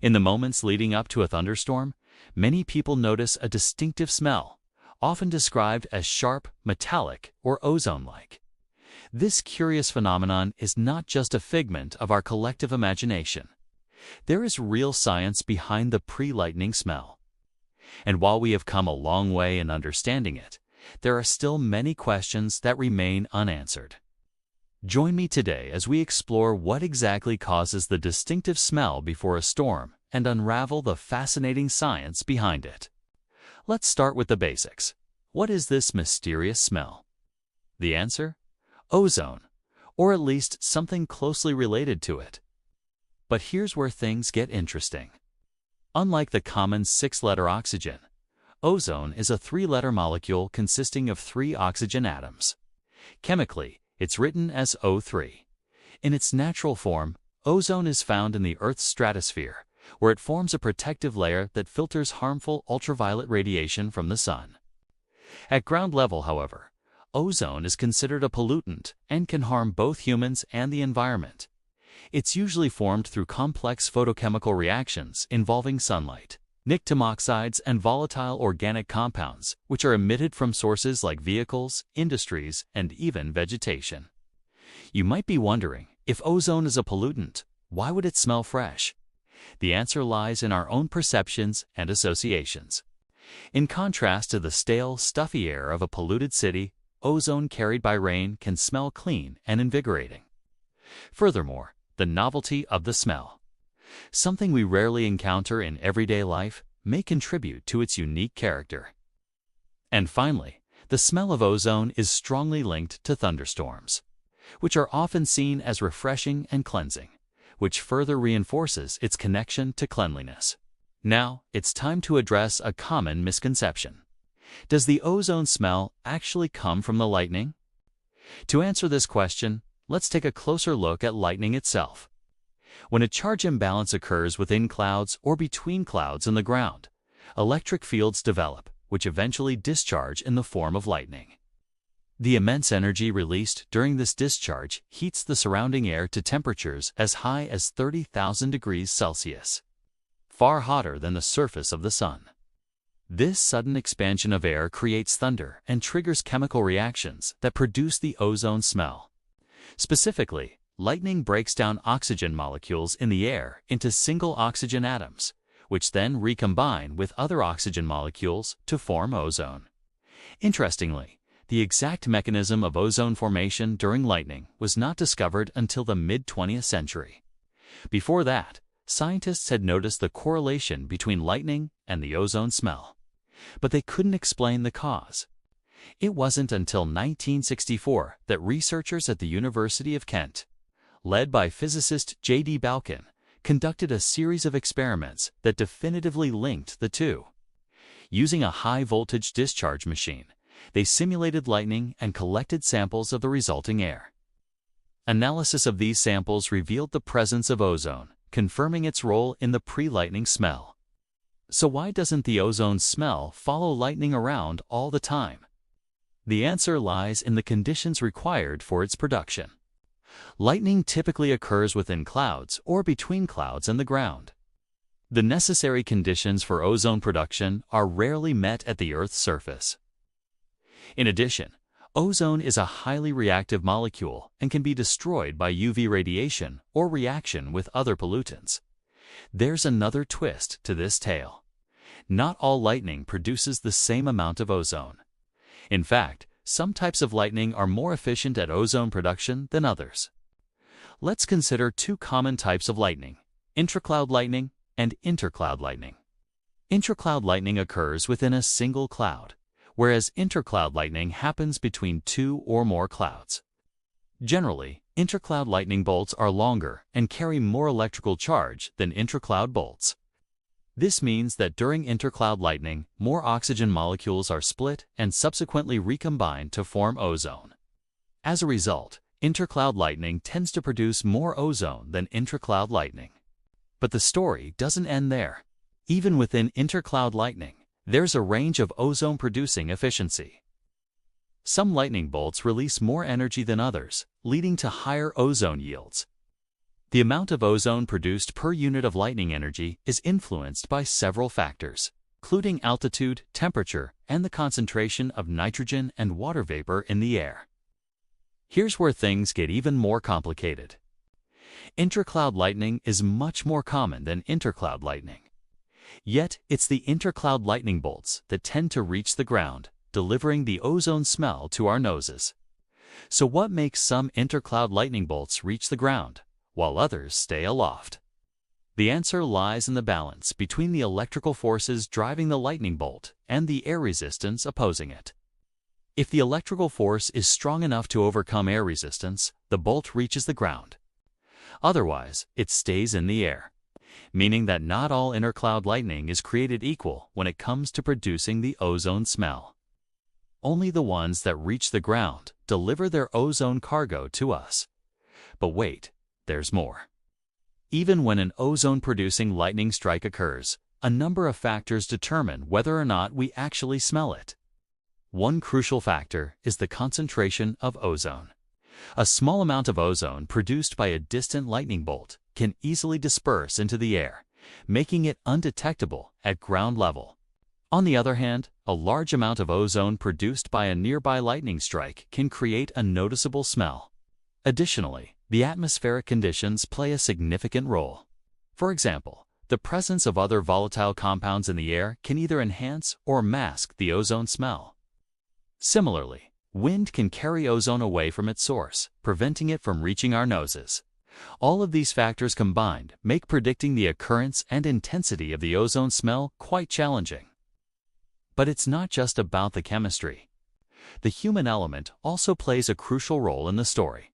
In the moments leading up to a thunderstorm, many people notice a distinctive smell, often described as sharp, metallic, or ozone-like. This curious phenomenon is not just a figment of our collective imagination. There is real science behind the pre-lightning smell. And while we have come a long way in understanding it, there are still many questions that remain unanswered. Join me today as we explore what exactly causes the distinctive smell before a storm and unravel the fascinating science behind it. Let's start with the basics. What is this mysterious smell? The answer? Ozone, or at least something closely related to it. But here's where things get interesting. Unlike the common 6-letter oxygen, ozone is a 3-letter molecule consisting of 3 oxygen atoms. Chemically, it's written as O3. In its natural form, ozone is found in the Earth's stratosphere, where it forms a protective layer that filters harmful ultraviolet radiation from the sun. At ground level, however, ozone is considered a pollutant and can harm both humans and the environment. It's usually formed through complex photochemical reactions involving sunlight, nicotine oxides, and volatile organic compounds, which are emitted from sources like vehicles, industries, and even vegetation. You might be wondering, if ozone is a pollutant, why would it smell fresh? The answer lies in our own perceptions and associations. In contrast to the stale, stuffy air of a polluted city, ozone carried by rain can smell clean and invigorating. Furthermore, the novelty of the smell, something we rarely encounter in everyday life, may contribute to its unique character. And finally, the smell of ozone is strongly linked to thunderstorms, which are often seen as refreshing and cleansing, which further reinforces its connection to cleanliness. Now, it's time to address a common misconception. Does the ozone smell actually come from the lightning? To answer this question, let's take a closer look at lightning itself. When a charge imbalance occurs within clouds or between clouds and the ground, electric fields develop, which eventually discharge in the form of lightning. The immense energy released during this discharge heats the surrounding air to temperatures as high as 30,000 degrees Celsius, far hotter than the surface of the sun. This sudden expansion of air creates thunder and triggers chemical reactions that produce the ozone smell. Specifically, lightning breaks down oxygen molecules in the air into single oxygen atoms, which then recombine with other oxygen molecules to form ozone. Interestingly, the exact mechanism of ozone formation during lightning was not discovered until the mid-20th century. Before that, scientists had noticed the correlation between lightning and the ozone smell, but they couldn't explain the cause. It wasn't until 1964 that researchers at the University of Kent, led by physicist J.D. Balkin, conducted a series of experiments that definitively linked the two. Using a high-voltage discharge machine, they simulated lightning and collected samples of the resulting air. Analysis of these samples revealed the presence of ozone, confirming its role in the pre-lightning smell. So why doesn't the ozone smell follow lightning around all the time? The answer lies in the conditions required for its production. Lightning typically occurs within clouds or between clouds and the ground. The necessary conditions for ozone production are rarely met at the Earth's surface. In addition, ozone is a highly reactive molecule and can be destroyed by UV radiation or reaction with other pollutants. There's another twist to this tale. Not all lightning produces the same amount of ozone. In fact, some types of lightning are more efficient at ozone production than others. Let's consider 2 common types of lightning: intracloud lightning and intercloud lightning. Intracloud lightning occurs within a single cloud, whereas intercloud lightning happens between 2 or more clouds. Generally, intercloud lightning bolts are longer and carry more electrical charge than intracloud bolts. This means that during intercloud lightning, more oxygen molecules are split and subsequently recombined to form ozone. As a result, intercloud lightning tends to produce more ozone than intracloud lightning. But the story doesn't end there. Even within intercloud lightning, there's a range of ozone-producing efficiency. Some lightning bolts release more energy than others, leading to higher ozone yields. The amount of ozone produced per unit of lightning energy is influenced by several factors, including altitude, temperature, and the concentration of nitrogen and water vapor in the air. Here's where things get even more complicated. Intracloud lightning is much more common than intercloud lightning. Yet, it's the intercloud lightning bolts that tend to reach the ground, delivering the ozone smell to our noses. So what makes some intercloud lightning bolts reach the ground, while others stay aloft? The answer lies in the balance between the electrical forces driving the lightning bolt and the air resistance opposing it. If the electrical force is strong enough to overcome air resistance, the bolt reaches the ground. Otherwise, it stays in the air, meaning that not all intercloud lightning is created equal when it comes to producing the ozone smell. Only the ones that reach the ground deliver their ozone cargo to us. But wait, there's more. Even when an ozone-producing lightning strike occurs, a number of factors determine whether or not we actually smell it. One crucial factor is the concentration of ozone. A small amount of ozone produced by a distant lightning bolt can easily disperse into the air, making it undetectable at ground level. On the other hand, a large amount of ozone produced by a nearby lightning strike can create a noticeable smell. Additionally, the atmospheric conditions play a significant role. For example, the presence of other volatile compounds in the air can either enhance or mask the ozone smell. Similarly, wind can carry ozone away from its source, preventing it from reaching our noses. All of these factors combined make predicting the occurrence and intensity of the ozone smell quite challenging. But it's not just about the chemistry. The human element also plays a crucial role in the story.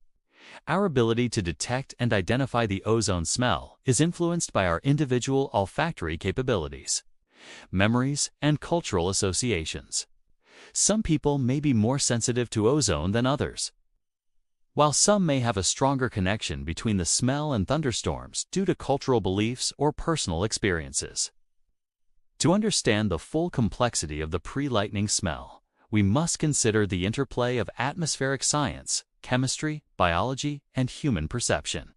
Our ability to detect and identify the ozone smell is influenced by our individual olfactory capabilities, memories, and cultural associations. Some people may be more sensitive to ozone than others, while some may have a stronger connection between the smell and thunderstorms due to cultural beliefs or personal experiences. To understand the full complexity of the pre-lightning smell, we must consider the interplay of atmospheric science, chemistry, biology, and human perception.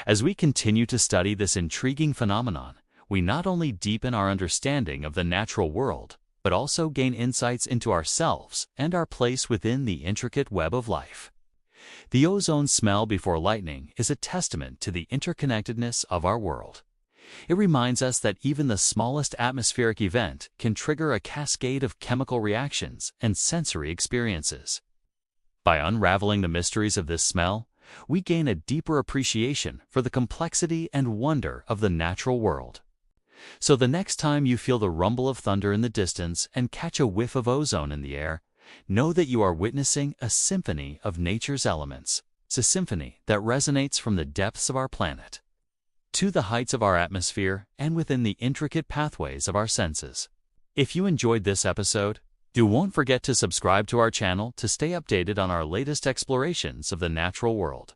As we continue to study this intriguing phenomenon, we not only deepen our understanding of the natural world, but also gain insights into ourselves and our place within the intricate web of life. The ozone smell before lightning is a testament to the interconnectedness of our world. It reminds us that even the smallest atmospheric event can trigger a cascade of chemical reactions and sensory experiences. By unraveling the mysteries of this smell, we gain a deeper appreciation for the complexity and wonder of the natural world. So the next time you feel the rumble of thunder in the distance and catch a whiff of ozone in the air, know that you are witnessing a symphony of nature's elements. It's a symphony that resonates from the depths of our planet to the heights of our atmosphere and within the intricate pathways of our senses. If you enjoyed this episode, won't forget to subscribe to our channel to stay updated on our latest explorations of the natural world.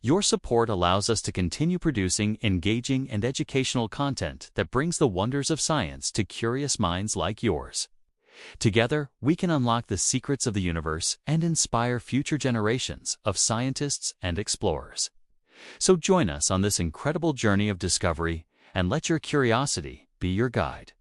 Your support allows us to continue producing engaging and educational content that brings the wonders of science to curious minds like yours. Together, we can unlock the secrets of the universe and inspire future generations of scientists and explorers. So join us on this incredible journey of discovery and let your curiosity be your guide.